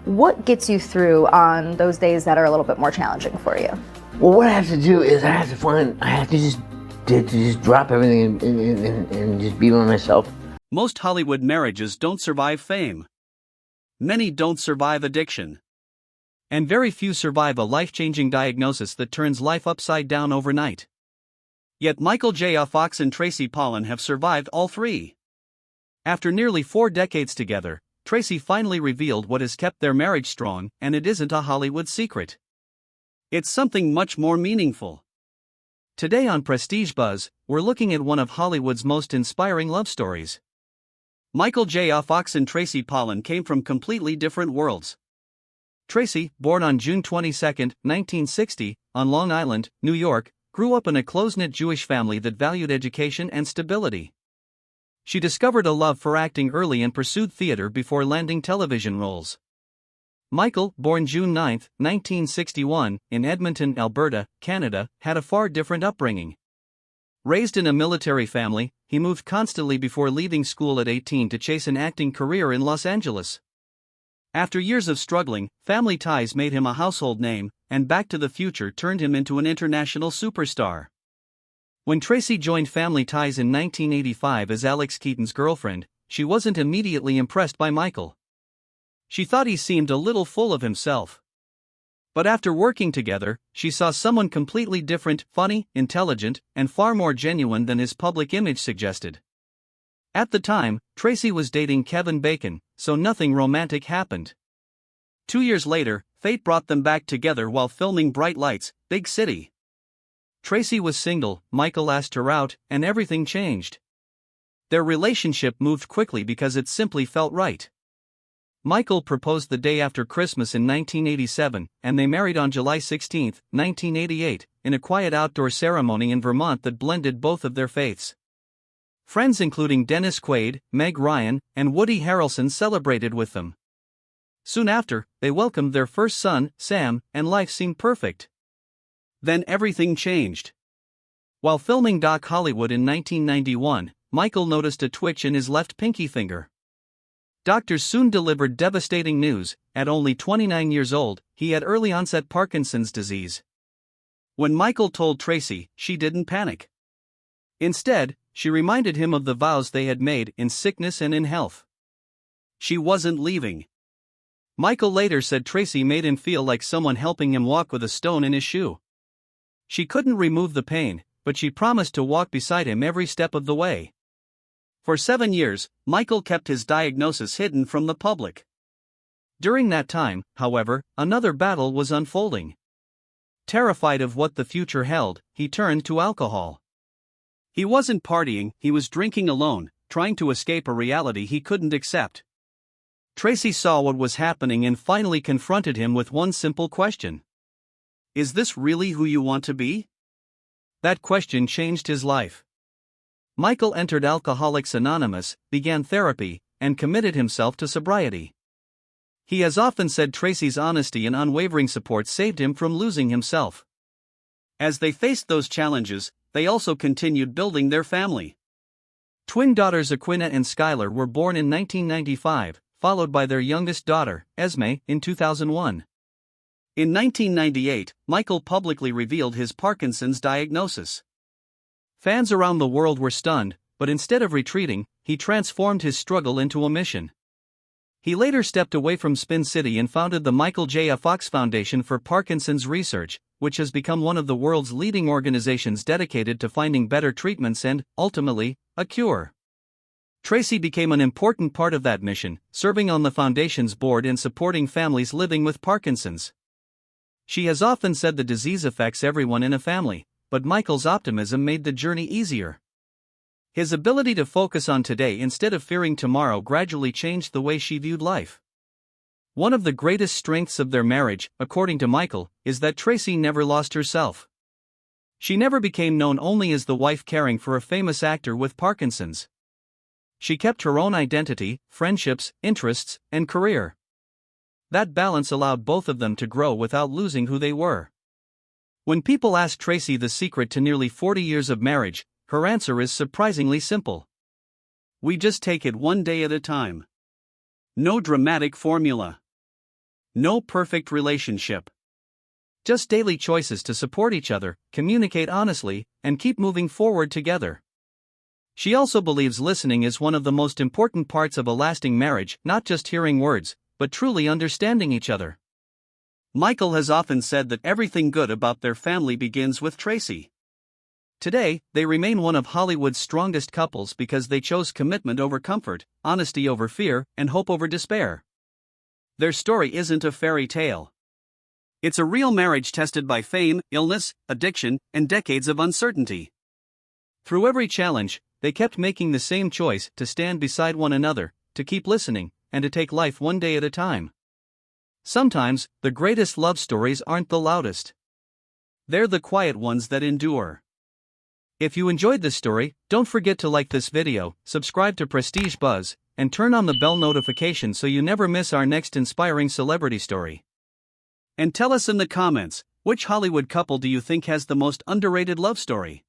What gets you through on those days that are a little bit more challenging for you? Well, what I have to do is I have to just drop everything and just be by myself. Most Hollywood marriages don't survive fame. Many don't survive addiction. And very few survive a life-changing diagnosis that turns life upside down overnight. Yet Michael J. Fox and Tracy Pollan have survived all three. After nearly 4 decades together, Tracy finally revealed what has kept their marriage strong, and it isn't a Hollywood secret. It's something much more meaningful. Today on Prestige Buzz, we're looking at one of Hollywood's most inspiring love stories. Michael J. Fox and Tracy Pollan came from completely different worlds. Tracy, born on June 22, 1960, on Long Island, New York, grew up in a close-knit Jewish family that valued education and stability. She discovered a love for acting early and pursued theater before landing television roles. Michael, born June 9, 1961, in Edmonton, Alberta, Canada, had a far different upbringing. Raised in a military family, he moved constantly before leaving school at 18 to chase an acting career in Los Angeles. After years of struggling, family ties made him a household name, and Back to the Future turned him into an international superstar. When Tracy joined Family Ties in 1985 as Alex Keaton's girlfriend, she wasn't immediately impressed by Michael. She thought he seemed a little full of himself. But after working together, she saw someone completely different, funny, intelligent, and far more genuine than his public image suggested. At the time, Tracy was dating Kevin Bacon, so nothing romantic happened. 2 years later, fate brought them back together while filming Bright Lights, Big City. Tracy was single, Michael asked her out, and everything changed. Their relationship moved quickly because it simply felt right. Michael proposed the day after Christmas in 1987, and they married on July 16, 1988, in a quiet outdoor ceremony in Vermont that blended both of their faiths. Friends including Dennis Quaid, Meg Ryan, and Woody Harrelson celebrated with them. Soon after, they welcomed their first son, Sam, and life seemed perfect. Then everything changed. While filming Doc Hollywood in 1991, Michael noticed a twitch in his left pinky finger. Doctors soon delivered devastating news. At only 29 years old, he had early-onset Parkinson's disease. When Michael told Tracy, she didn't panic. Instead, she reminded him of the vows they had made in sickness and in health. She wasn't leaving. Michael later said Tracy made him feel like someone helping him walk with a stone in his shoe. She couldn't remove the pain, but she promised to walk beside him every step of the way. For 7 years, Michael kept his diagnosis hidden from the public. During that time, however, another battle was unfolding. Terrified of what the future held, he turned to alcohol. He wasn't partying, he was drinking alone, trying to escape a reality he couldn't accept. Tracy saw what was happening and finally confronted him with one simple question. Is this really who you want to be? That question changed his life. Michael entered Alcoholics Anonymous, began therapy, and committed himself to sobriety. He has often said Tracy's honesty and unwavering support saved him from losing himself. As they faced those challenges, they also continued building their family. Twin daughters Aquina and Skylar were born in 1995, followed by their youngest daughter, Esme, in 2001. In 1998, Michael publicly revealed his Parkinson's diagnosis. Fans around the world were stunned, but instead of retreating, he transformed his struggle into a mission. He later stepped away from Spin City and founded the Michael J. Fox Foundation for Parkinson's Research, which has become one of the world's leading organizations dedicated to finding better treatments and, ultimately, a cure. Tracy became an important part of that mission, serving on the foundation's board and supporting families living with Parkinson's. She has often said the disease affects everyone in a family, but Michael's optimism made the journey easier. His ability to focus on today instead of fearing tomorrow gradually changed the way she viewed life. One of the greatest strengths of their marriage, according to Michael, is that Tracy never lost herself. She never became known only as the wife caring for a famous actor with Parkinson's. She kept her own identity, friendships, interests, and career. That balance allowed both of them to grow without losing who they were. When people ask Tracy the secret to nearly 40 years of marriage, her answer is surprisingly simple. We just take it one day at a time. No dramatic formula. No perfect relationship. Just daily choices to support each other, communicate honestly, and keep moving forward together. She also believes listening is one of the most important parts of a lasting marriage, not just hearing words, but truly understanding each other. Michael has often said that everything good about their family begins with Tracy. Today, they remain one of Hollywood's strongest couples because they chose commitment over comfort, honesty over fear, and hope over despair. Their story isn't a fairy tale. It's a real marriage tested by fame, illness, addiction, and decades of uncertainty. Through every challenge, they kept making the same choice: to stand beside one another, to keep listening, and to take life one day at a time. Sometimes, the greatest love stories aren't the loudest. They're the quiet ones that endure. If you enjoyed this story, don't forget to like this video, subscribe to Prestige Buzz, and turn on the bell notification so you never miss our next inspiring celebrity story. And tell us in the comments, which Hollywood couple do you think has the most underrated love story?